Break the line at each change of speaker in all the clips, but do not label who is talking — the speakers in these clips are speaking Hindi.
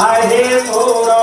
आहे मोरा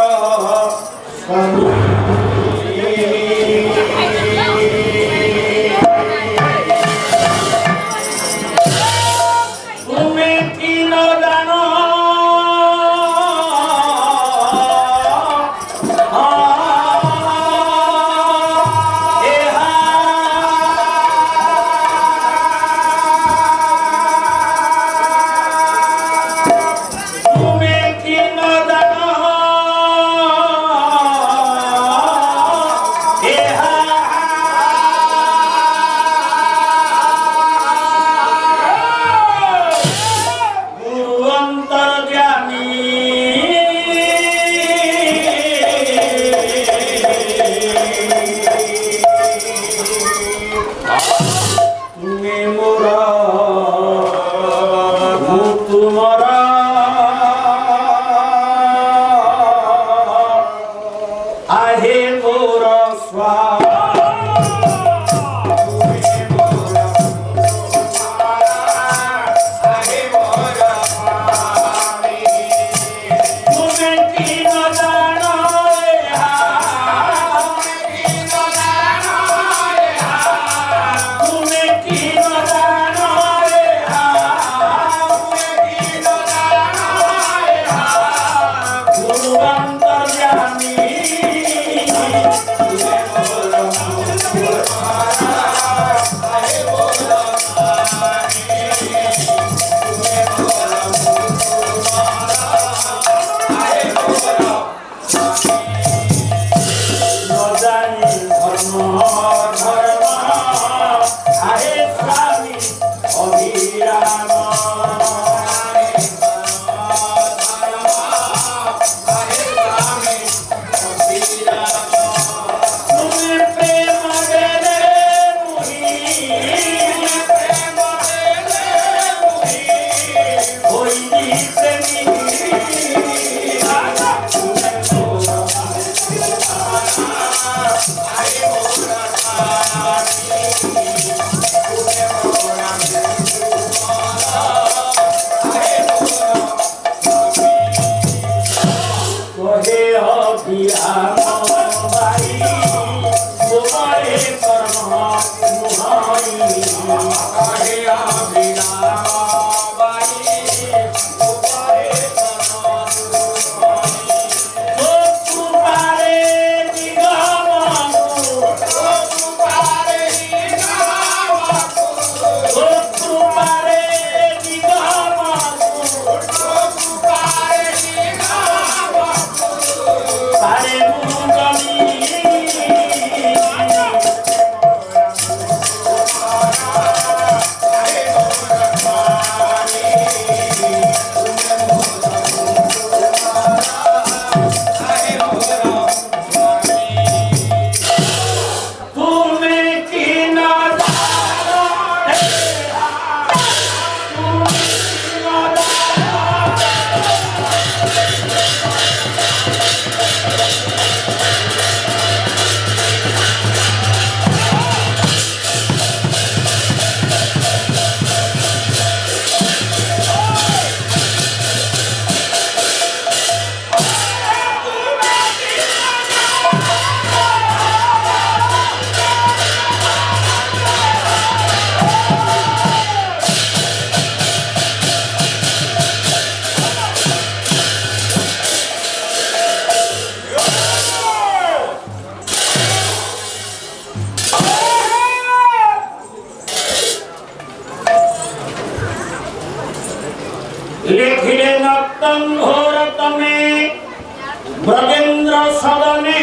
ब्रजेंद्र सदने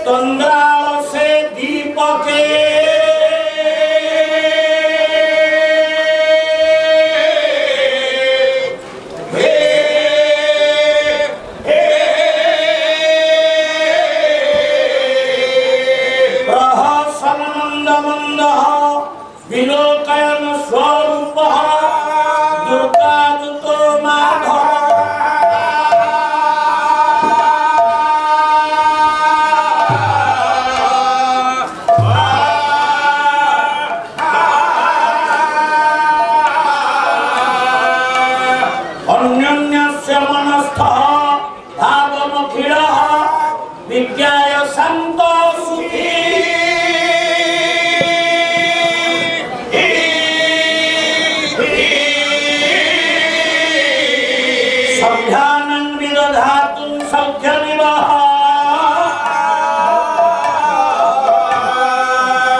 तंद्राल से दीपके प्रहसनंद मंद विलोकयन स्वरूप दुर्गा माधव सौख्य निवाह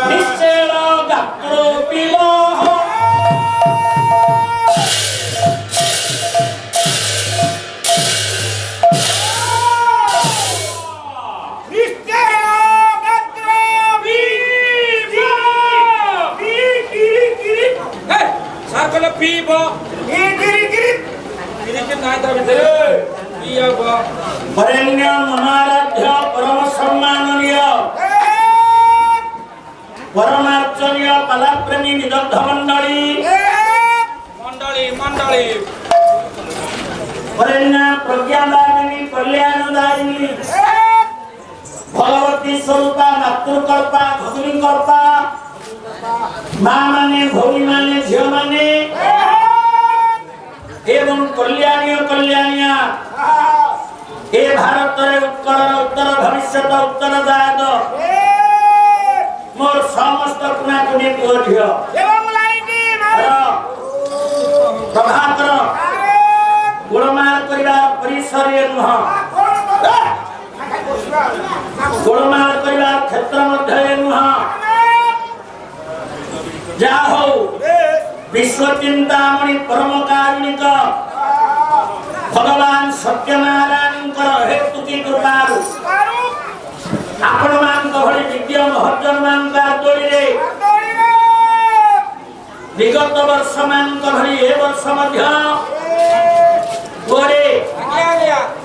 निश्चल गात्रो पिवाह वरेण्य महाराध्य परम सम्माननीय परमार्चनीय कलाप्रेमी निदग्ध मंडली वरेण्य प्रज्ञादायिनी कल्याणदायिनी भगवती स्वरूपा मातृकल्पा भगिनीकल्पा माँ माने भौणी माने झील माने एवं कल्याणी कल्याणिया ए भारत रे उत्तर भविष्य उत्तरदायक मोर समस्त कुनाकुनी पुओ झियो प्रभाकर गोलमाल करिबा परिसर नुह गोलमाल करिबा क्षेत्र मध्य नुह जा हो विश्व चिंतामणि परम कारुणिक भगवान सत्यनारायण हेतु की कृपा आपण मान भली दिव्य महर्जन मान आदोरी विगत वर्ष मान भली ए वर्ष मध्य गोरे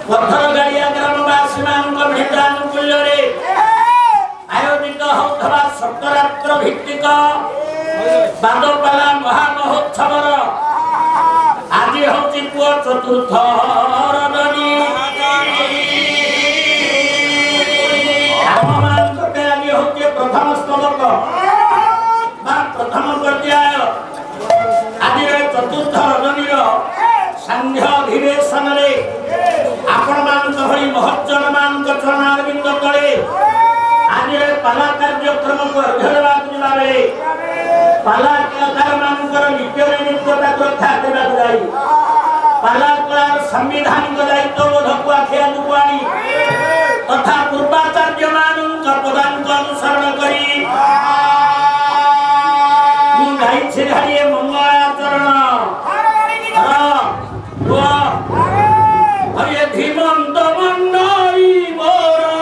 पत्थर गाड़िया ग्रामवासी मान भित्तानुकूल्य आयोजित होता सप्तरात्र भित्तिक बादपाला महामहोत्सव आज हूँ पुओ चतुर्थ रजनी आज हूँ प्रथम स्तबक प्रथम पर्याय आज चतुर्थ रजनी सांध्य अधिवेशन आपण मान भली महर्जन मान चरणारविंद तले आज पाला कार्यक्रम को अर्घ्य देवा बेले पाला कलाकार मानकर नित्य नृत्यता रक्षा देवा जाई पाला कलार संविधानिक दायित्व बोधक आखिया दुआनी तथा पूर्वाचार्य मानक प्रदान अनुसरण करी गाई छिड़ाड़िए मंगलाचरण हरे धीमंत मंडली मोरा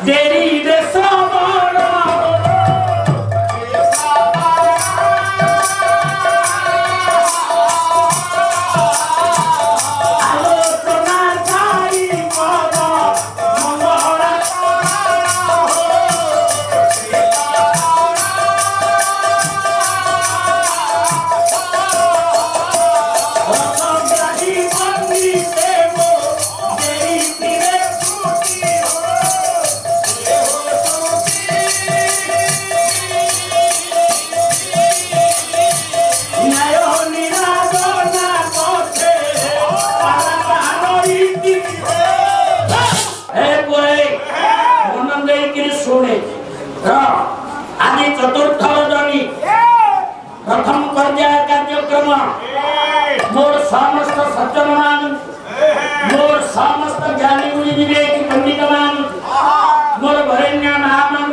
देरी देश आदि चतुर्थ रजनी प्रथम पर्याय कार्यक्रम मोर समस्त सज्जन मान मोर समस्त ज्ञानी मुनि विवेकी पंडित मान मोर वरेण्य महामान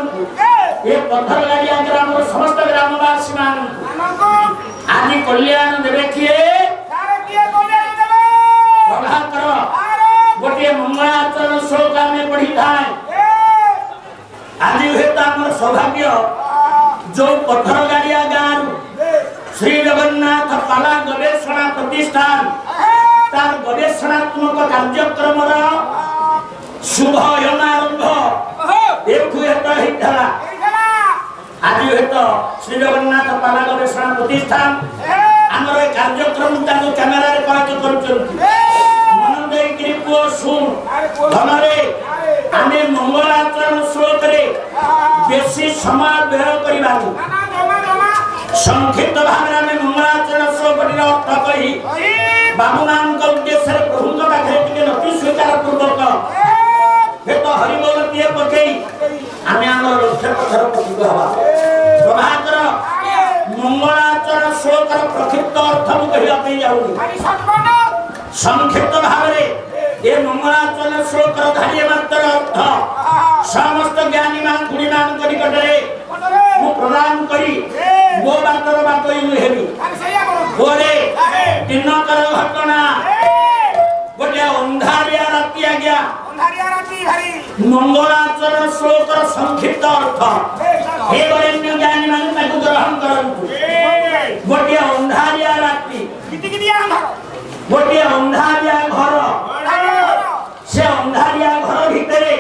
ये पत्थर गाड़िया ग्राम समस्त ग्रामवासी मान आदि कल्याण देवे किए प्रभाकर गोटे मंगलाचरण श्लोक में पढ़ी था आज हेता हमर सौभाग्य जो पत्थर गाड़िया गाँव श्री जगन्नाथ पाला गवेषणा प्रतिष्ठान तार गवेषणात्मक कार्यक्रम शुभ यमारंभ आज हेत श्री जगन्नाथ पाला गवेषणा प्रतिष्ठान आमर कार्यक्रम कैमेरा कैद कर आमे मंगलाचरण श्लोक बेसी समय व्यय करवा संक्षिप्त भाव में मंगलाचरण श्लोक अर्थ कही बाबू मान उद्देश्य प्रभु पाखे नति स्वीकार पूर्वक तो हरिबोल किए पकई आम लक्ष्य पथर पथित हवा प्रभाकर मंगलाचरण श्लोक प्रक्षिप्त अर्थ कहवाई जाऊँ संक्षिप्त भाव ये मंगलाचरण श्लोकर धारिए मात्र अर्थ समस्त ज्ञानी मान गुणी मान निकटरे मु प्रदान करी मो बातर बातई हेबी ओरे दिनकर घटना गोटे अंधारिया राति आ गया मंगलाचरण श्लोकर संक्षिप्त अर्थ हे वरेण्य ज्ञानी मान ताकु ग्रहण करंतु गोटे अंधारिया राति गोटे अंधारिया घर से अंधारिया घर भितरे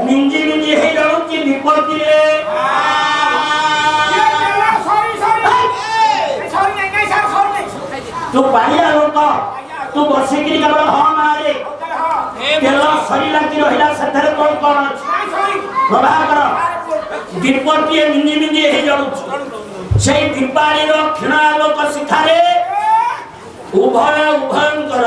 मिंजी मिंजी हे जणुची विपत्ति रे तू पाइया लोक तू बसिकी केवल ह मारे तेल सरीला कि रहिला सेथरे कोन कोन प्रभाकर विपत्ति मिंजी मिंजी हे जणुची सेई दीपाली रो क्षणालोक शिखारे उभय उभयंकर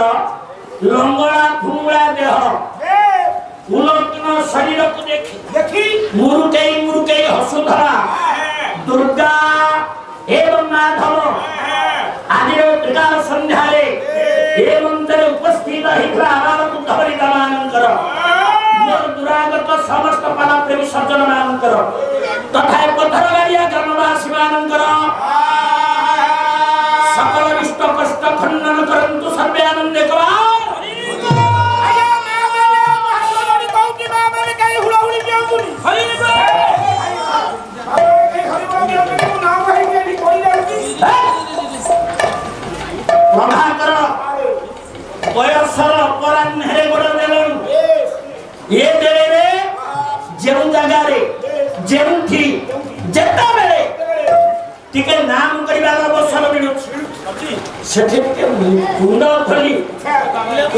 लंगड़ा फुंगड़ा देह उलटन शरीर को देखी मुरुकई हसुधरा दुर्गा एवं माधव आदि त्रिकाल संध्यारे एवं तेरे उपस्थित हित्रा आवारत धरिता मानकर मोर दुरागत समस्त पाला प्रेमी सज्जन मानकर तथा पत्थर गाड़िया ग्रामवासी मानकर सकल विष्ट कष्ट खंडन करंतु सर्वे आनंदे कवार प्रभाकर बयसर अपराह्ने गोड़ देलन ये देले रे जेउ जगह रे जेउठी जेता बेले टिके नाम करिबार अवसर मिलु सेठे के कुंड खोली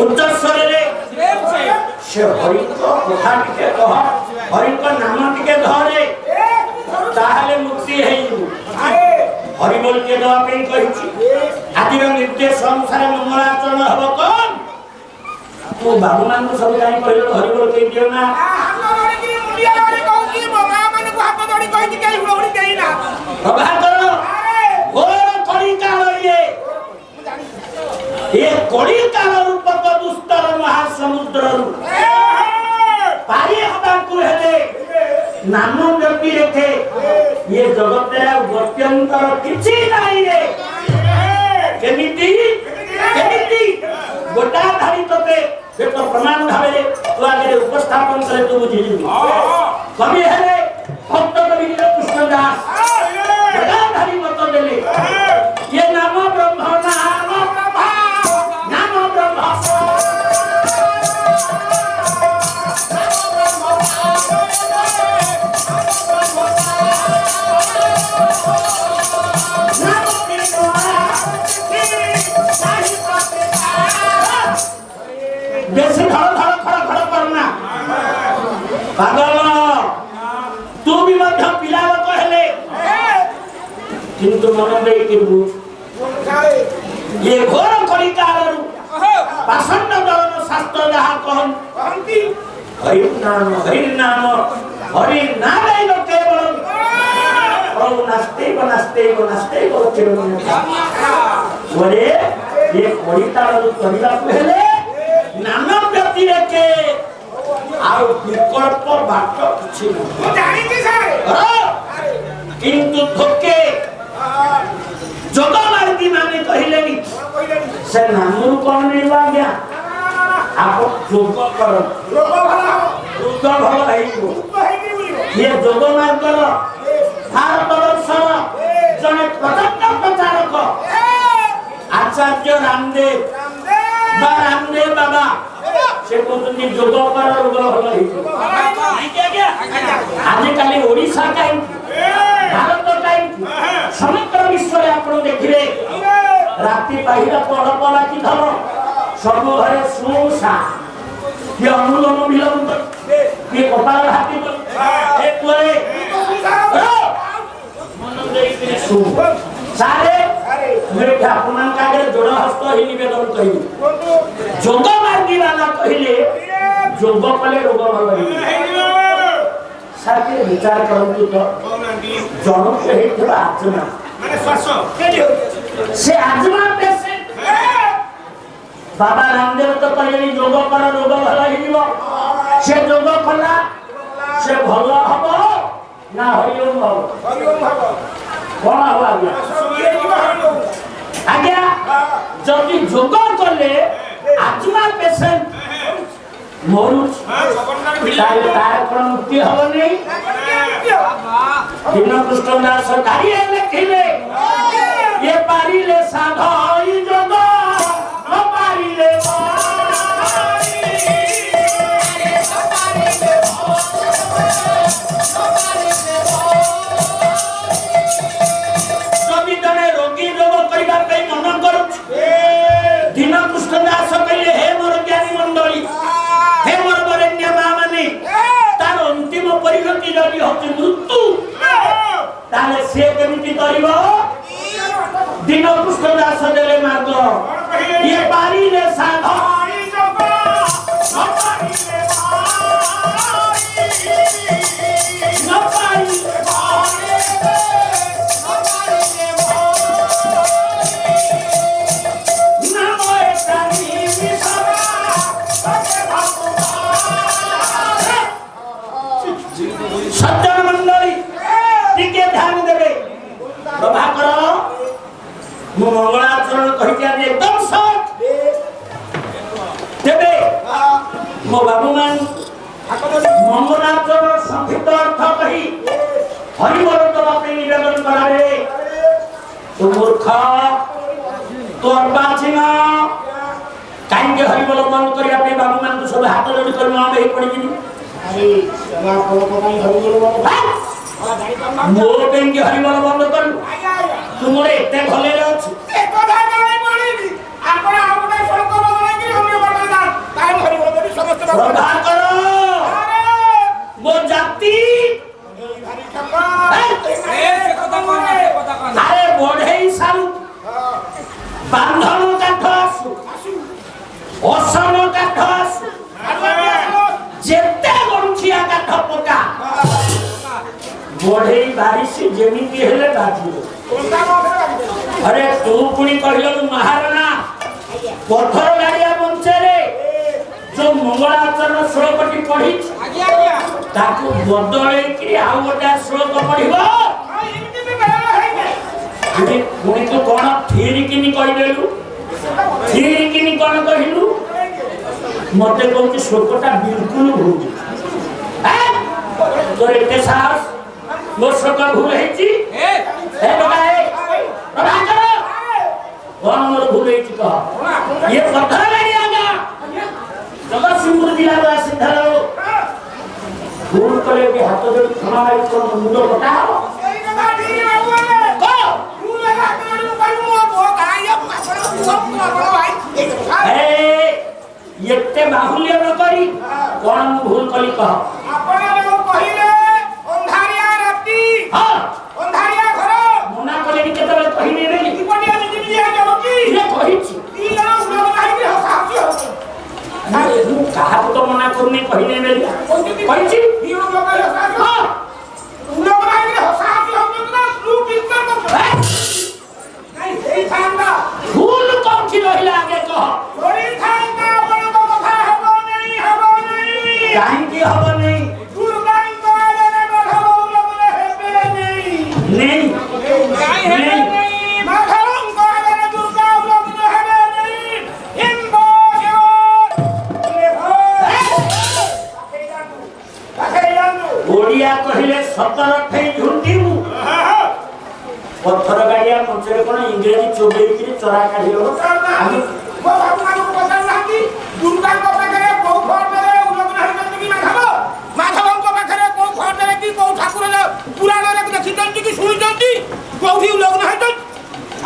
उच्च स्वर रे से हरि को कथा टिके कह हरि को नाम टिके धरे ताहले मुक्ति हेइबु हरि बोल के दवा पे कहिछि आदिर निर्देश अनुसार मंगलाचरण हबो कोन तू बाबू मान को सब जाई कहलो हरि बोल के दियो ना हाथ जोड़ी मुंडिया जोड़ी कहू कि बाबा मान को हाथ जोड़ी कहि के हुड़हुड़ी देई ना बाबा करो घोर कड़ी काल ये कड़ी काल रूप को दुस्तर महासमुद्र पारी हबा को हेले नाम व्यक्ति रेखे ये जगत रे गत्यंतर किछि नाही रे केमिति गोटा धारी तते से तो प्रमाण भाबे तो आगे उपस्थापन करे तो बुझी कवि हेले भक्त कवि कृष्ण दास गोटा धारी मत देले ये नाम ब्रह्म नाम ब्रह्म बेसी खड़ करना पागल तू भी मध्य पिला कहले किंतु मन दे कि ये घोर कड़ी कालरू पाषंड दलन शास्त्र जहा कहंती हरि नाम हरि नाम केवल प्रभु नास्ते चिरमन बोले ये कड़ी कालरू कहिला पहले नाना व्यक्ति रखे आउ विकल्प बाट किछि न जानि कि सर किंतु थोके जोगा मार्गी माने कहिलेनी से नामु कोन निवा गया आप जोग कर रोग भल हेइबो ये जोग मार्ग कर भारत वर्षर जने प्रचंड प्रचारक आचार्य रामदेव बाबा से कहते जोग कर रोग भल हेइबो आज काली ओडिशा काई भारत काई समग्र विश्व रे आपण देखिबे राति पाहिला पड़ा कि धर सब घरे सुसा ये अनुलोम विलोम ये कपाल हाथी ए तोरे मन देई के सु सारे मेरे आपन कागे जोड़ हस्त ही निवेदन कहि जोग मार्गी वाला कहिले जोग कले रोग भल हेइबो साथे विचार करंतु तो जन से हेतबा आत्मा माने श्वास केडी हो से आत्मा पेशेंट बाबा रामदेव तो कहले जोग कर रोग भल हिबो से जोग कला से भल हबो ना हरिओम हबो कोन हबो आज्ञा जदि जोग कले आत्मा पेशेंट मरुच तार कोन मुक्ति हबो नै दिन कृष्ण दास सरकारी लिखिले ये पारिले साधई जोग पारिले जदि जने रोगी जोग करिबा पई मन करू दिन कृष्ण दास कहले हे मोर ज्ञानी मंडली हे मोर बरेण्य मामनी तार अंतिम परिणति जदि होती मृत्यु ताले से केमिति करिवो दिन कृष्ण दास देले मार्ग ये पारिले साधई जोग पारिले न पारिले सज्जन मंडली टिके ध्यान देवे प्रभाकर मो मंगलाचरण कहि एकदम सच देवे मो बाबूमान मंगलाचरण संक्षिप्त अर्थ कहि हरिबोल दवा पे निवेदन करावे तो मूर्ख तो बाचिना काहे के हरिबोल बंद करिया पे बाबूमान तो सब हाथ जोड़ी कर मां बही पड़ी जिनी अरे सवा को कहीं हरिबोल बंद मो बेंगे हरिबोल बंद कर तुमरे एते भले रहछ ए कथा नहीं पड़ीनी आपण आउटा सड़क बदलाई कि हमरे बदल दा काहे हरिबोल बंद समस्त प्रभा करो मो जाति भारी ठप्पा ए कथा कोन अरे बढ़ेई सारू बांधन काठ आसु ओसन काठ आसु जेते गणछिया काठ पका बढ़ेई बारिश जेमिति हेले बाजियो अरे तू पुणी कहलो महाराणा पत्थर गाड़िया बंचे रे जो मंगलाचरण श्लोकटी पढ़ी ताकू बदले कि आउ गोटे श्लोक पढ़िबो अरे पुणी तो कोन थीरी किनी कहलेलु थीरी किनी कोन कहिलु मते कहू श्लोकटा बिल्कुल भूल तो एते साहस मोर श्लोक भूल हेची हे बगाए प्रभा करो कोन मोर भूल हेची कह ये पत्थर गाड़ी आगा जगत सिंह जिला रा सिद्धलो भूल करे के हाथ जोड़ क्षमा माई को मुंडो कटा हो एई जगह ठीक बाबू को भूल लगा करू करू वो गाया सब बड़ो भाई ए एते बाहुल्य न करी कोन भूल कली कह आपण लोग कहिले अंधारिया राती हां अंधारिया घर मना कले केते कहिने रे की पटिया निजी जाबो की ये कहिछि ई ना उलो नाही कि हसासी हो अरे तू कहा तो मना करने कहिने रे कहिछि ई लोग हसासी हां उलो नाही कि हसासी हो ना तू पिक्चर कर नहीं एई थांदा फूल कम छी रहिला आगे कह थोड़ी थांदा अपन को कथा हबो नहीं काहे की हबो नहीं दुर्गाई करे रे माधव लोग हेबे नहीं काहे हेबे नहीं माधव करे रे दुर्गा लोग हेबे नहीं हिंदो जो ले हो काहे जानू ओडिया कहिले 17 ठई झुंडीमु पत्थर गाड़िया मंचरे कोन इंग्रेजी चोबेई कि चरा काढियो आमी वो भगवान को बता नाकी दुर्गा को पाखरे को फोड़ रे उलोग नहीं कि माधव माधव को पाखरे को फोड़ रे कि को ठाकुर पुराण रे देखि जंती कि सुनि जंती कोठी उलोग नहीं तो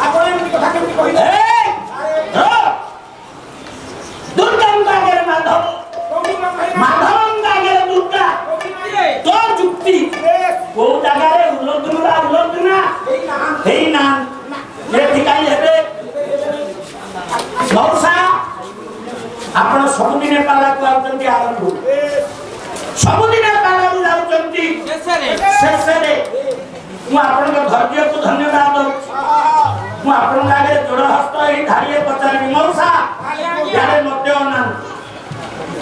आपण एमती कथा केमती कहिले ए दुर्गा गागे माधव माधव गागे दुर्गा तो जुक्ति को जगह रे उलोग ना हेई ना ये ठिकाई हेबे मौसा आपण सबुदिने पाला को आउचंती आरंभ सबुदिने पाला को जाउचंती शेषरे मु आपण के धैर्य को धन्यवाद दउ मु आपण गागे जोड़ हस्त एई धारिए पचारि मौसा यारे मते अनंत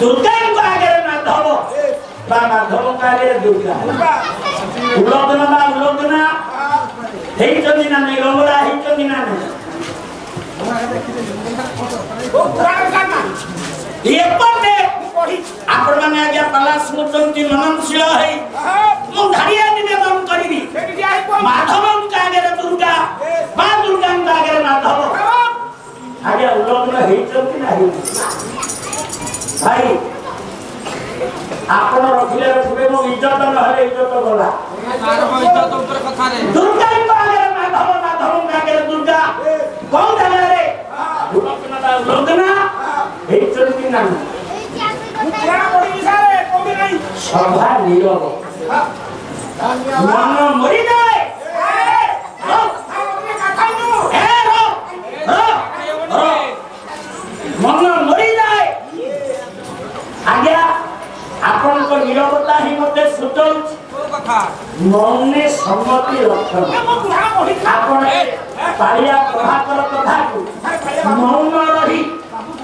दुर्गा को आगे माधव बा माधव को आगे दुर्गा उलोदना हेई चंदी ना नहीं लंगड़ा हेई चंदी ना नहीं
ओ पुराण करना
ये पढ़े आपण माने आज्ञा पाला स्मृति मननशील है मु धारिया निवेदन करिबी माधवन का आगे दुर्गा बा दुर्गा का आगे माधव आगे उलोदना हेई चंदी ना हेई भाई आपण रखिले रखिबे मो इज्जत न हले इज्जत गला
इज्जत ऊपर कथा रे
दुर्गा को आगे माधव माधव का आगे दुर्गा कौन है रे उलोदना हेई चंदी ना
पुराण पढ़ी सारे कोबी नहीं
सभा नीरव मन मरी जाए मन मरी जाए आज्ञा आपण को नीरवता ही मते सुतल
कथा
मौने सम्मति लक्षण आपण पालिया प्रभाकर कथा को मौन रही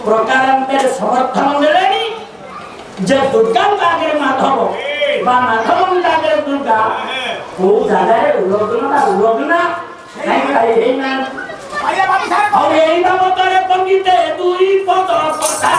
प्रकारांतर समर्थन देलेनी जे दुर्गा आगे माधव बा माधव आगे दुर्गा को जगह उलोदना नहीं खाई हे ना और यही बाबतरे पंडित दुई पद कथा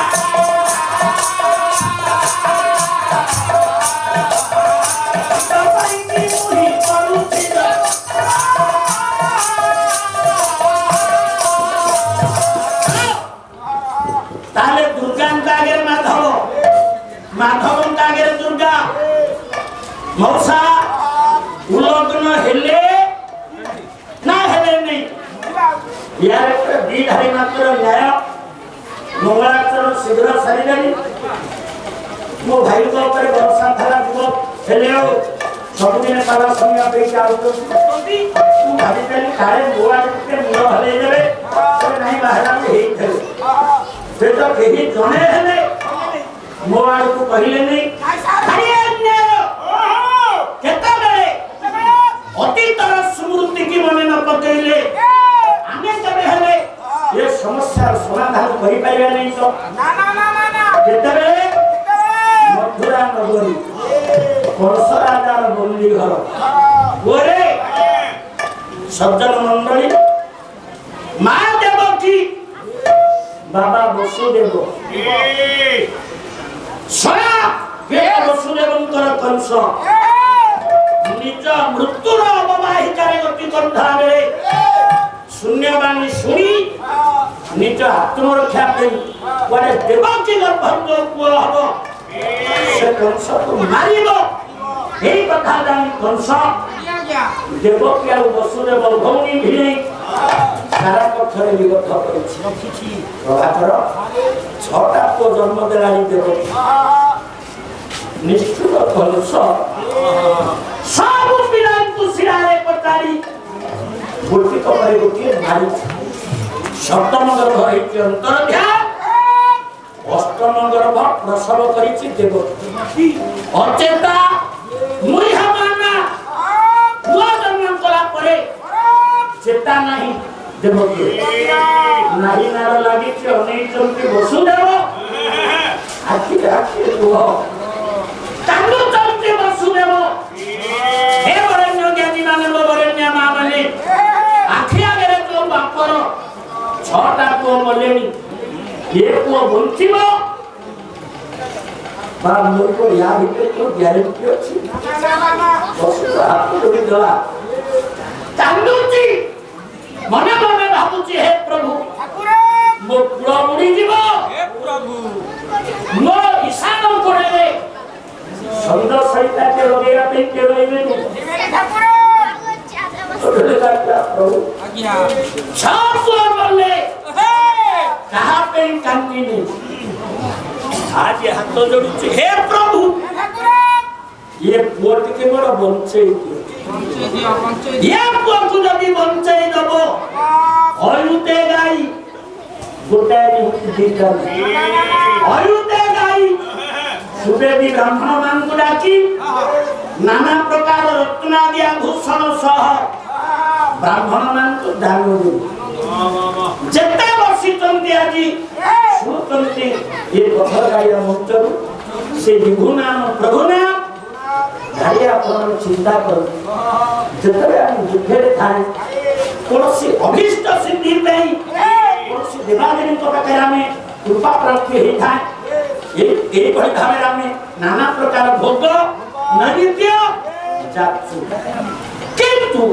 ताले दुर्गा आगे माधव माधव आगे दुर्गा मौसा उलोदन हेले ना हेले नहीं यार दी धारी मात्र न्याय मंगलाचरण शीघ्र सारी मो भाई को ऊपर भरोसा था जीव हेले सबदिन पाला सुनिया पे तू भाभी कली काले गोवा के मुंड हले देबे से नहीं बाहर में हेई थे से तो केही जने हेले मो आड़ को कहिले नहीं अरे अन्याय केता बेले अतीतर स्मृति की मने न पकेले आने जबे हेले ये समस्या समाधान करि पाइबे नहीं तो
ना ना ना ना ना
केते बेले मथुरा नगरी कंस राजार बंदी घर ओरे सज्जन मंडली मां देवकी बाबा वसुदेव सया के वसुदेवंकर कंस निज मृत्युर अववाहिकारे गति करथा बेले शून्यवाणी शुणी निज आत्मरक्षा पे वाले देवकी गर्भंजो पुआ हबो से कंस को मारिबो এই কথা জানি कंस देवकी और वसुदेव भौणी भिड़े सारा पक्षरे विगत करिछि प्रभाकर छटा को जन्म देलानी देवकी निष्ठुर कंस सब पिलांतु सिरारे पतारी गोटी को करे गोटी मारी सप्तम गर्भ हेति अंतर ध्यान अष्टम गर्भ प्रसव करिछि देवकी अचेता मुइहा माना हुआ जन्म कला परे चेता नहीं देवकी नाही नार लागि कि अनेक जंती वसुदेव आखि आखि दुह कांदु जंती वसुदेव हे वरेण्य ज्ञानी माने वरेण्य मा माने आखि आगे तो बापर छटा को मलेनी ये को बंचिबो बा मोर को या भीतर तो ग्यारंटी अछि वसुदेव हाथ जोड़ी दला कांदुची मने मने भाबुची हे प्रभु मो पुरा मुड़ी जीवो
हे प्रभु
मो ईशान कोरे सुंदर सहिता के वगैरह पे के रहिबे नु
ठाकुर
ओले काटा प्रभु
आज्ञा
छाप बोले कहा पे कांदी नहीं आज ये हाथ जोड़ुची हे प्रभु ये पोट के बड़ा बंचे ये पोट को जदी बंचे दबो अयुते गाई गोटारी दीटा अयुते गाई सुबेदी ब्राह्मण मान को डाकी नाना प्रकार रत्न आदि आभूषण सह ब्राह्मण मान को दान दे जेते वर्षी चंदी आदि ଶୁଣୁଛନ୍ତି ଏ ପଥର ଗାଡ଼ିର ମଞ୍ଚରୁ ସେ ବିଭୁ ନାମ ପ୍ରଭୁ ନାମ ଗାଡ଼ି ଆପଣ ଚିନ୍ତା କରନ୍ତୁ ଯେତେବେଳେ ଆମେ ଯୁଦ୍ଧରେ ଥାଏ କୌଣସି ଅଭୀଷ୍ଟ ସିଦ୍ଧି ପାଇଁ କୌଣସି ଦେବାଦେବୀଙ୍କ ପାଖରେ ଆମେ କୃପା ପ୍ରାପ୍ତି ହେଇଥାଏ ଏଇଭଳି ଭାବରେ ଆମେ ନାନା ପ୍ରକାର ଭୋଗ ନୈବେଦ୍ୟ ଯାଚୁ କିନ୍ତୁ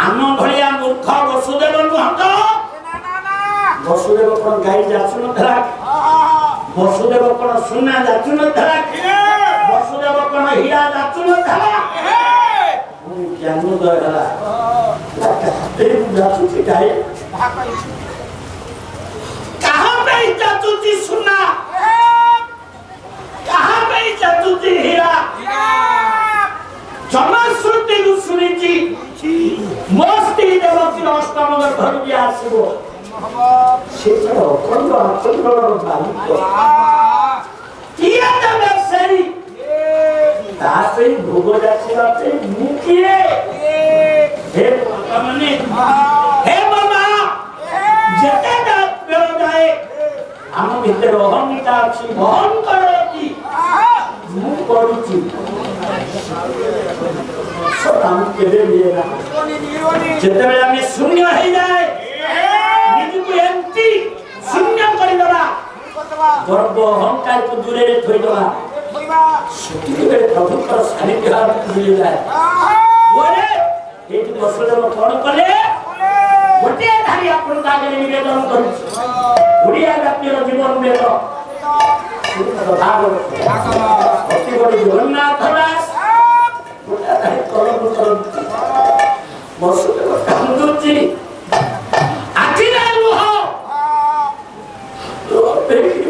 ଆମ ଭଳିଆ ମୂର୍ଖ ବସୁଦେବ ନୁହଁ ବସୁଦେବ କଣ ଗାଈ ଯାଚୁନଥିଲା ବସୁଦେବ କଣ ସୁନା ଯାଚୁନଥିଲା ବସୁଦେବ କଣ ହୀରା ଯାଚୁନଥିଲା ଜ୍ଞାନୋଦୟ ହେଲା ଯାଚୁଛି ଗାଈ କାହା ପାଇଁ ଯାଚୁଛି ସୁନା କାହା ପାଇଁ ଯାଚୁଛି ହୀରା ଜନଶ୍ରୁତିରୁ ଶୁଣିଛି ମୋ ସ୍ତ୍ରୀ ଦେବତୀର ଅଷ୍ଟମ ଘରୁ ବି ଆସିବ ସେଠାର ଅଖଣ୍ଡ ଆଚରଣର ମାଲିକ କିଏ ଦେବେ ସେଇ ତା ପାଇଁ ଭୋଗ ଯାଚିବା ପାଇଁ ମୁଁ କିଏ ହେ ମାନେ ହେ ବାବା ଯେତେ ବେଳ ଯାଏ ଆମ ଭିତରେ ଅହମିକା ଅଛି ଅହଙ୍କାର ଅଛି ମୁଁ କରୁଛି କେବେ ମିଳେ ନା ଯେତେବେଳେ ଆମେ ଶୂନ୍ୟ ହେଇଯାଏ ନିଜକୁ ଏମିତି ଶୂନ୍ୟ କରିଦେବା ଗର୍ବ ଅହଙ୍କାରକୁ ଦୂରରେ ଥୋଇଦେବା ସେତିକିବେଳେ ପ୍ରଭୁଙ୍କର ସାନ୍ନିଧ୍ୟ ଆମକୁ ମିଳିଯାଏ ଏଇଠି ବସୁଦେବ କଣ କଲେ ଗୋଟିଏ ଧାରି ଆପଣଙ୍କ ଆଗରେ ନିବେଦନ କରୁଛି ଓଡ଼ିଆ ଜାତିର ଜୀବନ ବେଦ ଅତି ବଡ଼ ଜଗନ୍ନାଥ ଦାସ ଗୋଟିଏ ଧାରି କଲମ କରନ୍ତି ବସୁଦେବ କାନ୍ଦୁଛି ଆଖିରେ ଲୁହ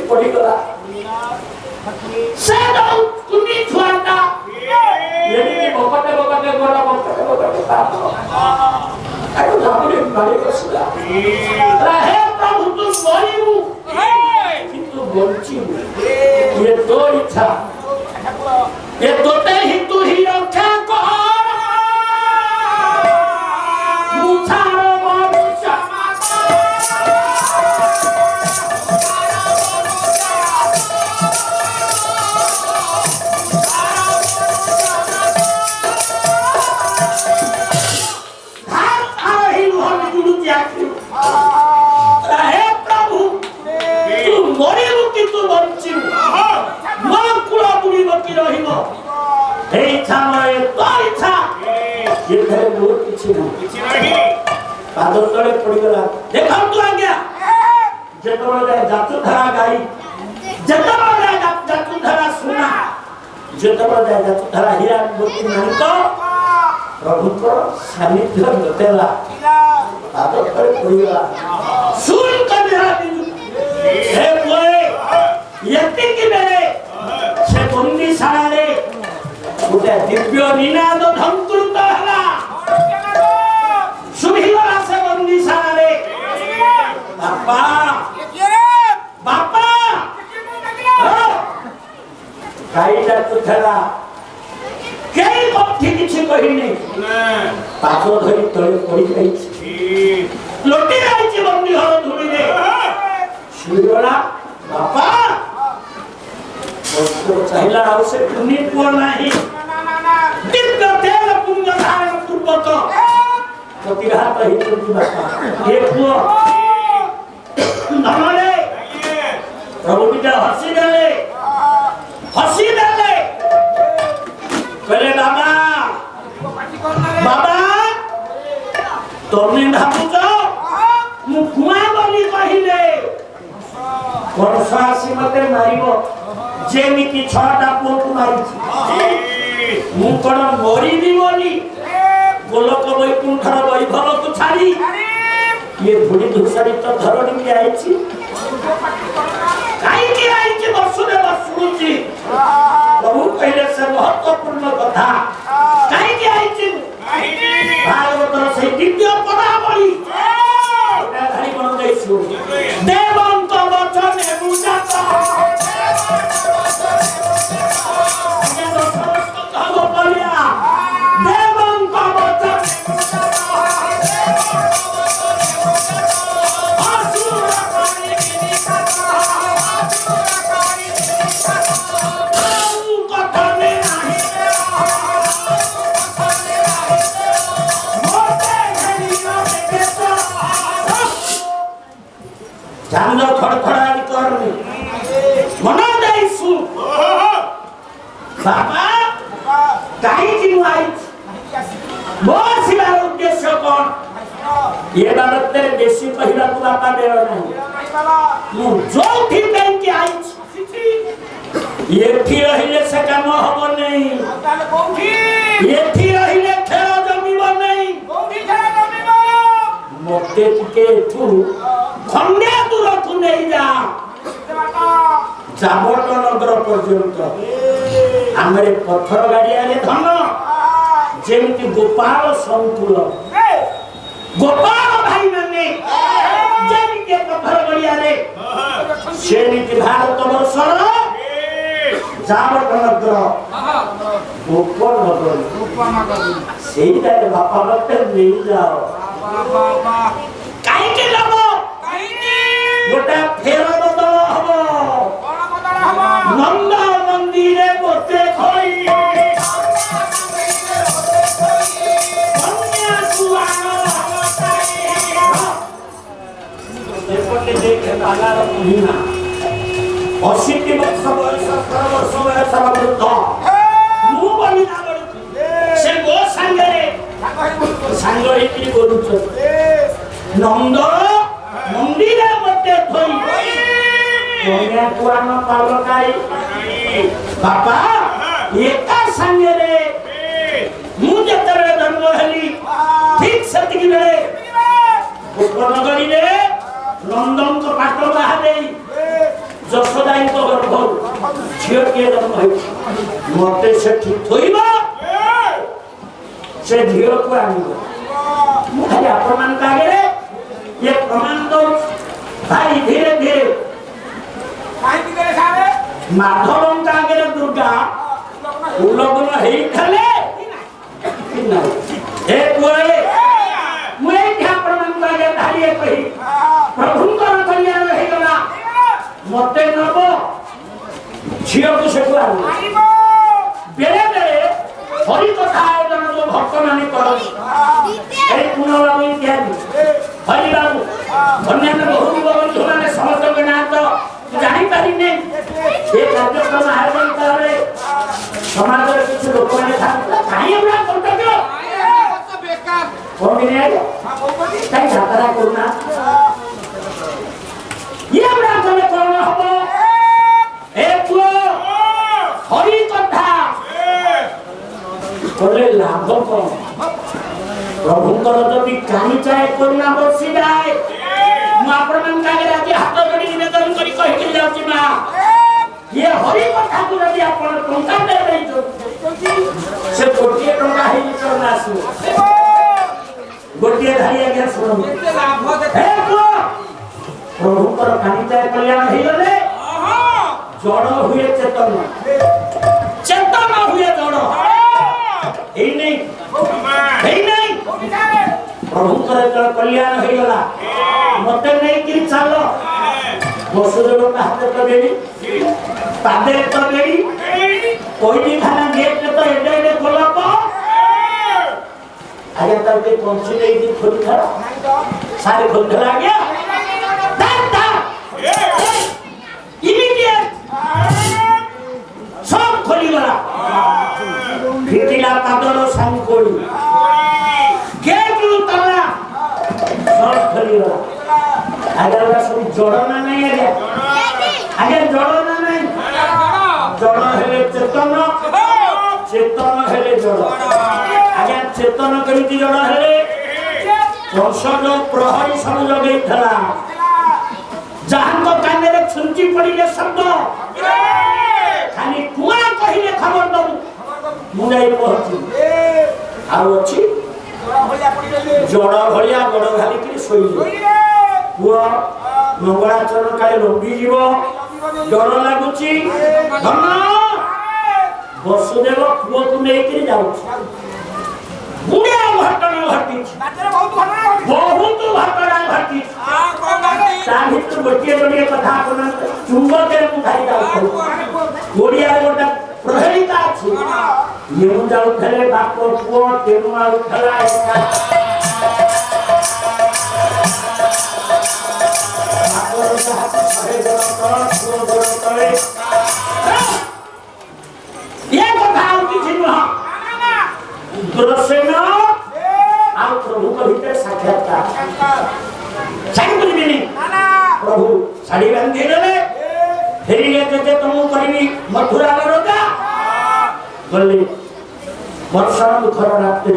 ପଡିଗଲା ସେ କୁନି ଛୁଆଟା ଏମିତି ବକଟେ ବକଟେ ଗୋଡ ବକଟେ ବକଟେ ତାକୁ ଧାମରେ ମାରି ବସିଲା ହେ ପ୍ରଭୁ ତୁ ମରିବୁ କିନ୍ତୁ ବଞ୍ଚିବୁ ଏ ତୋ ଇଚ୍ଛା ଏ ତୋତେ ହିଁ ତୁ ହିଁ ରକ୍ଷା କର ପାଦତଳେ ପଡିଗଲା ଦେଖନ୍ତୁ ଆଜ୍ଞା ଯେତେବେଳେ ଯାଚୁଧାରା ଗାଈ ଯେତେବେଳେ ଯାଚୁଧାରା ସୁନା ଯେତେବେଳେ ଯାଚୁଧାରା ହୀରା ମୋତି ନାହିଁ ତ ପ୍ରଭୁଙ୍କର ସାନ୍ନିଧ୍ୟ ନଥିଲା ପାଦତଳେ ପଡିଗଲା ଶୁଣ ଏତିକି ବେଳେ ସେ ବନ୍ଦୀଶାଳାରେ ଗୋଟେ ଦିବ୍ୟ ନିନାଦ ଝଙ୍କୃତ ହେଲା ଶୁଭିଗଲା ସେ ବନ୍ଦୀଶାଳାରେ ବାପା ବାପା ଗାଈଟା ତୁଥିଲା କେହି କଠି କିଛି କହିନି ପାଦ ଧରି ତଳେ ପଡି ଯାଇଛି ଲୋଟି ଯାଇଛି ବନ୍ଦୀ ଘର ଧୂଳିରେ ଶୁଭିଗଲା ବାପା ଚାହିଁଲା ଆଉ ସେ କୁନି ପୁଅ ନାହିଁ ଦିବ୍ୟ ତେଲ ପୁଣ୍ୟ ଧାରଣ ପୂର୍ବକ ପ୍ରତିଘାତ ହେଇଛନ୍ତି ବାପା ଏ ପୁଅ ଧନରେ ପ୍ରଭୁ ଟିକେ ହସିଦେଲେ କହିଲେ ବାବା ବାବା ତମେ ଭାବୁଛ ମୁଁ କୁଆଁ ବୋଲି କହିଲେ ବର୍ଷ ଆସି ମତେ ମାରିବ ଯେମିତି 6ଟା ପୁଅକୁ ମାରିଛି ମୁଁ କଣ ମରିବି ବୋଲି ଗୋଲକ ବୈକୁଣ୍ଠର ବୈଭବକୁ ଛାଡ଼ି ଇଏ ଧୂଳି ଧୂସରିତ ଧରଣୀକି ଆଇଛି କାହିଁକି ଆଇଛି ବସୁଦେବ ଶୁଣୁଛି ପ୍ରଭୁ କହିଲେ ସେ ମହତ୍ୱପୂର୍ଣ୍ଣ କଥା କାହିଁକି ଆଇଛି ଭାଗବତର ସେଇ ଦିବ୍ୟ ପଦାବଳୀ ଧାରି କଣ ଦେଇଛୁ ଦେବଙ୍କ ବଚନେ ବୁଝାତ बाबा कहीं आई बहुत सी बार उद्देश्य कौन ये बाबत तेरे बेसी पहिला को बापा दे रहा नहीं मु जो थी कहीं के आई ये थी रहिले से काम हबो नहीं ये थी रहिले खेल जमीबो नहीं मते के तू खंडे दूर तू नहीं जा जाबट नगर पर्यंत आमरे पत्थर गाड़िया रे धन जेमती गोपाल संकुल गोपाल भाई माने जेमती पत्थर गाड़िया रे सेमती भारत वर्षर जाबट नगर गोपाल नगर सेइटा रे बापा मते नहीं जाओ काहे के लबो गोटा फेरा बदल हबो नंदा मंदिरे बोते खोई कन्या सुवानो एपटे देखे बालार महिमा 80 वर्ष बयस 17 वर्ष बयस वृद्ध मु बलिना से गो संगरे संगरे की करूछ नंद मंदिरे बोते खोई कन्या कुआनो पालकाई बापा एका संगे रे मु जतरे जन्म हली ठीक सतकी बेले उपनगरी रे नंदन को पाट बाहा देई जसोदाई को गर्भ झियो के जन्म होई मते से ठीक थोइबा से झियो को आनिबो मु खाली अपमान कागे रे ये प्रमाण दो भाई धीरे धीरे माधवन का आगे दुर्गा उल्लंघन हेई खाले ए कोए मुए क्या प्रमाण का आगे धारिए कही प्रभु को कल्याण रही गला मते नबो झियो को सेकुआ बेरे बेरे हरि कथा आयोजन जो भक्त माने करन ए पुनरावृत्ति इत्यादि हरि बाबू अन्य बहु बहु माने समस्त के नाम तो जानी पारी ने ये कार्यक्रम आयोजन करे समाज रे कुछ लोक माने था काई हमरा कर्तव्य तो बेकार कोन ने काई जातरा करना ये हमरा कले कोन हबो ए पुओ हरि कथा कोले लाभ को प्रभुଙ୍କର ଯଦି କାହିଁ ଚାଏ କରୁଣା ବର୍ଷି ଯାଏ ମୁଁ ଆପଣମାନଙ୍କ ଆଗରେ ଆଜି ହାତ ଯୋଡ଼ି ନିବେଦନ କରି କହିକି ଯାଉଛି ମା ये हरि कथाକୁ ଯଦି ଆପଣ ଟଙ୍କା ଦେଇଛନ୍ତି ସେ ଗୋଟିଏ ଟଙ୍କା ହେଇନି ଚରଣାସୁ ଗୋଟିଏ ଧାରି ଆଜ୍ଞା ଶୁଣନ୍ତୁ
କେତେ ଲାଭ ଦେଖ
ହେ ପୁଅ ପ୍ରଭୁଙ୍କର କାହିଁ ଚାଏ କଲ୍ୟାଣ ହେଇଗଲେ ଜଡ଼ ହୁଏ ଚେତନ ଚେତନ ହୁଏ ଜଡ଼ ଏଇ ନେଇ प्रभुଙ୍କର कल्याण हो गला मते नहीं कि चलो वसुदेव हाथ तो देवी पादे तो देवी कोई भी खाना गेट तो एडे एडे खोला पा आगे तक के पहुंची नहीं थी खोल खड़ा सारे खोल खड़ा गया दादा इमीडिएट सब खोली गला फिटिला पादरो संग कोई गेट उतरा सब खोली गला आगे सब जोड़ना नहीं आगे जोड़ना नहीं जोड़ हेले चेतन चेतन हेले जोड़ आगे चेतन केमिति जोड़ हेले दर्शन प्रहरी सब जगै थला जहां को काने रे छुंची पड़िले शब्द खाली कुआ कहिले खबर दउ मुंडाई पहुंची आ अछि जोड़ भलिया गोड़ घाली कि सोई पुआ मंगलाचरण काले लंबी जीव डर लागुची धन वसुदेव पुआ को लेके जाउछ बुढ़िया घटना घटी बहुत घटना घटी साहित्य गोटे गोटे कथा अपन चुंबके उठाई जाउछ ओडिया गोटा प्रहेलिका अछि येउ जाउथले बाप पुआ तेनु आउथला ये मथुरा रोगा गले वर्षा मुखर रात्रि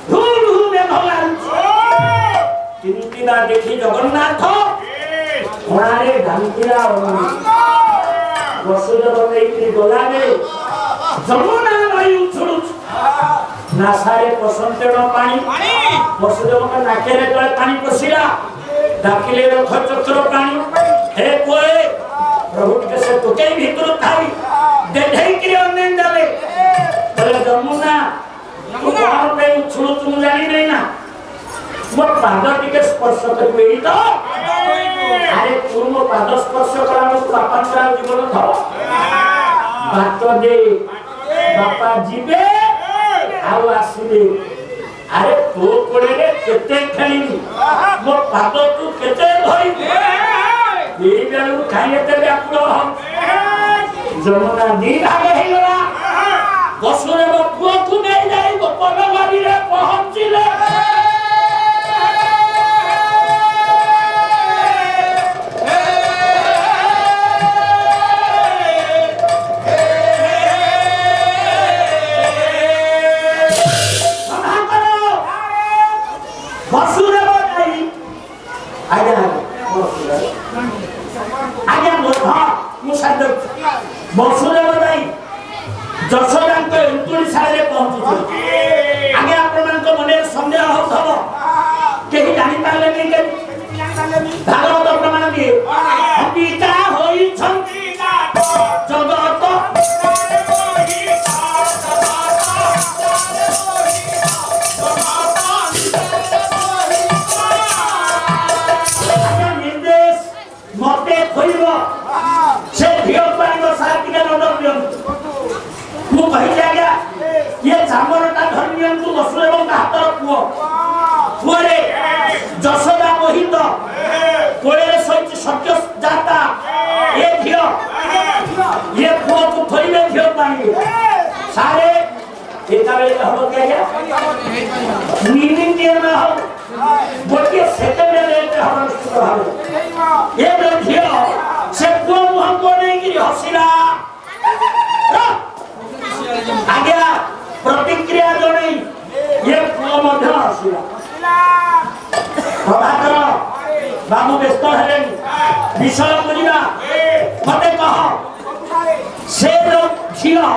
धूल धूल में भगवान तीन दिना देखी जगन्नाथ घोड़ारे ढांकिरा वसुदेव नहीं गलागे जमुना नई उछुड़ नासारे पसंतेण पानी वसुदेव का नाकेरे तले पानी पसिला डाकिले रख चक्र पानी हे कोए प्रभु के से टोके भीतर थाई देधई के अनन डाले तले जमुना तू कहां पे उछुड़ तुम जानी नहीं ना मो पाद टिके स्पर्श करबे तो अरे तू मो पाद स्पर्श करा मो बापा जीवन थव बात दे बापा जीवे आउ आसीबे अरे तो कोड़े रे केते खेलिनी मो पाद तू केते धरि ए बेलु खाइते व्याकुल हम जमुना दी भागे हेला वसुदेव पुओ को नहीं जाई गोपनवाड़ी रे पहुंचिले वसुदेव दाई जशोदा एंतुड़ी सारे पहुंचुचे आगे आपन मन सन्देह होथब केही जानि पाले नहीं के भागवत प्रमाण दिए पिता होई छंती जगत निर्देश मते खोइब से भियो पाइबो साथिका नंदन मु कहि जागा ये जामरटा धर्मियन तू वसुदेव का हातर पुओ पुरे जशोदा मोहित कोळे सहित सत्य जाता ये भियो ये पुओ को थोइबे भियो पानी सारे एका बेले हबो क्या मीनिंग के ना हो गोटे सेकंड लेते हम शुरू हो ये जो भियो से पुओ मुह को नहीं कि हसिला आज्ञा प्रतिक्रिया जणई ये पुओ मध्य हसिला प्रभाकर बाबू व्यस्त हेले विषय बुझिबा मते कह से जो झियो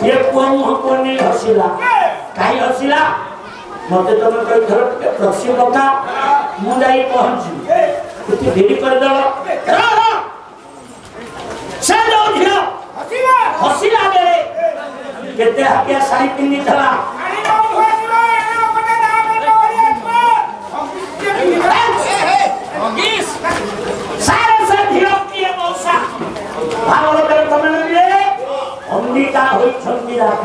ये पुओ मुह को नहीं हसिला काई हसिला मते तुम कई थर प्रश्न बका मु जाई पहुंची कुछ देरी कर दो से जो झियो हसिला बेले केते हकिया सारी पिन्नी थला सारे से झियो की मौसा भागवत प्रमाण दिए अंबिका होई छंदी रात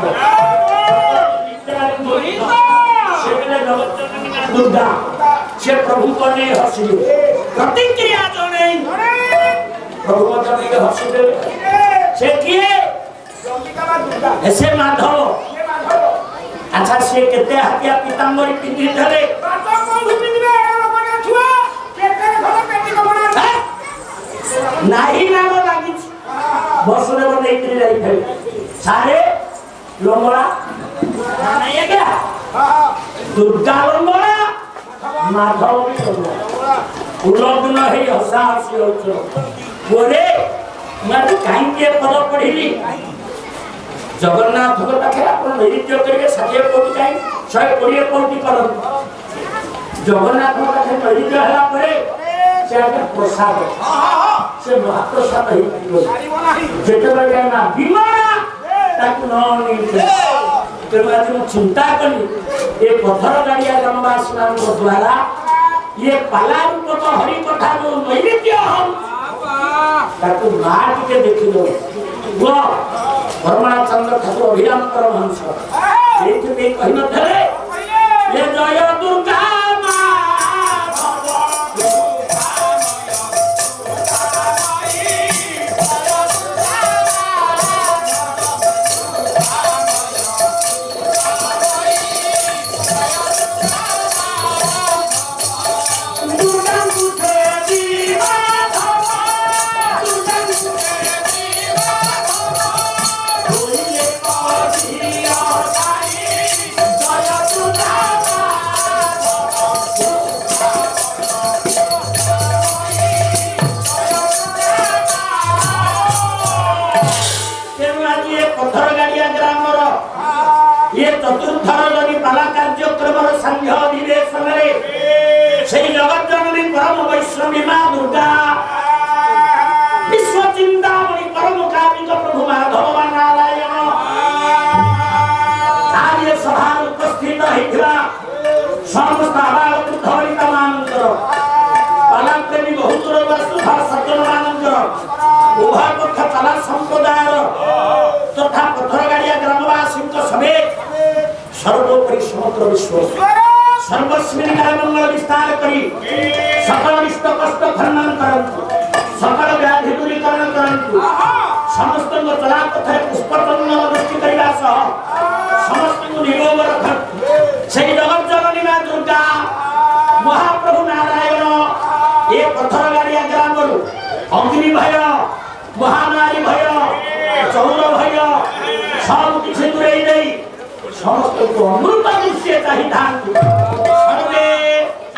दुर्गा से प्रभु को नहीं हसिले प्रतिक्रिया जो नहीं प्रभु को नहीं हसिले से किए ऐसे माधव अच्छा से केते हतिया पीतांबरी पिंदी धरे नहीं नाम लागी वसुदेव नहीं करी रही थे सारे लोमड़ा नहीं है क्या दुर्गा लोमड़ा माधव भी लोमड़ा उलग्न है हसा हसी होचो बोले मैं काई के पद पढ़िली जगन्नाथ को पाखे अपन नैवेद्य करके 60 कोटी काई 120 कोटी करन जगन्नाथ को पाखे नैवेद्य हला परे से आगे प्रसाद से महाप्रसाद ही जेते बगे ना बिमारा ताकु न नहीं तेरे आज मैं चिंता करी ये पत्थर गाड़िया ग्रामवासी मानक द्वारा ये पाला रूप तो हरि कथा जो नैवेद्य हम ताकु मार के देखि लो वो परमानंद ठाकुर अभिराम परमहंस एक में कहि न थे ये जय दुर्गा पथरगाड़िया ग्रामर ये चतुर्थर जदि पाला कार्यक्रम संघ अधिवेशन से जगत जननी परम वैष्णवी मां दुर्गा विश्व चिंतामणि परम कामिक प्रभु माधव नारायण कार्य सभा उपस्थित होता समस्त आबाल वृद्ध मानकर पाला प्रेमी बहुत वसुधा सज्जन मानकर उभय पक्ष पाला संप्रदाय तथा पथरगाड़िया ग्रामवासी समेत सर्वोपरि समग्र विश्व सर्वस्मिन् मंगल विस्तार करी सकल इष्ट कष्ट खंडन करंतु सकल व्याधि दूरीकरण करंतु समस्त चला पथे पुष्पचंदन दृष्टि करने समस्त निरोग रखंतु से जगत जननी मां दुर्गा महाप्रभु नारायण ये पथरगाड़िया ग्राम अग्नि भय महामारी भय चौर भय सब किसी दूरे नहीं समस्त को अमृत दृश्य चाहिए सर्वे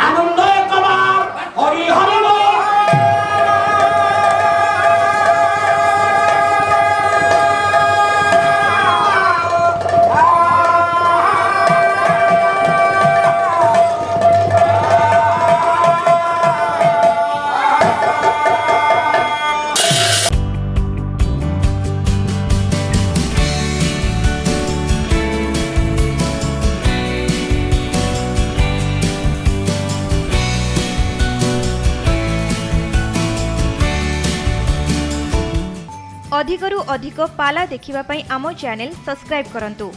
आनंद कबार हरि हरि बोल
अधिकरु अधिक पाला देखिबा पई आमो चैनल सब्सक्राइब करंतु।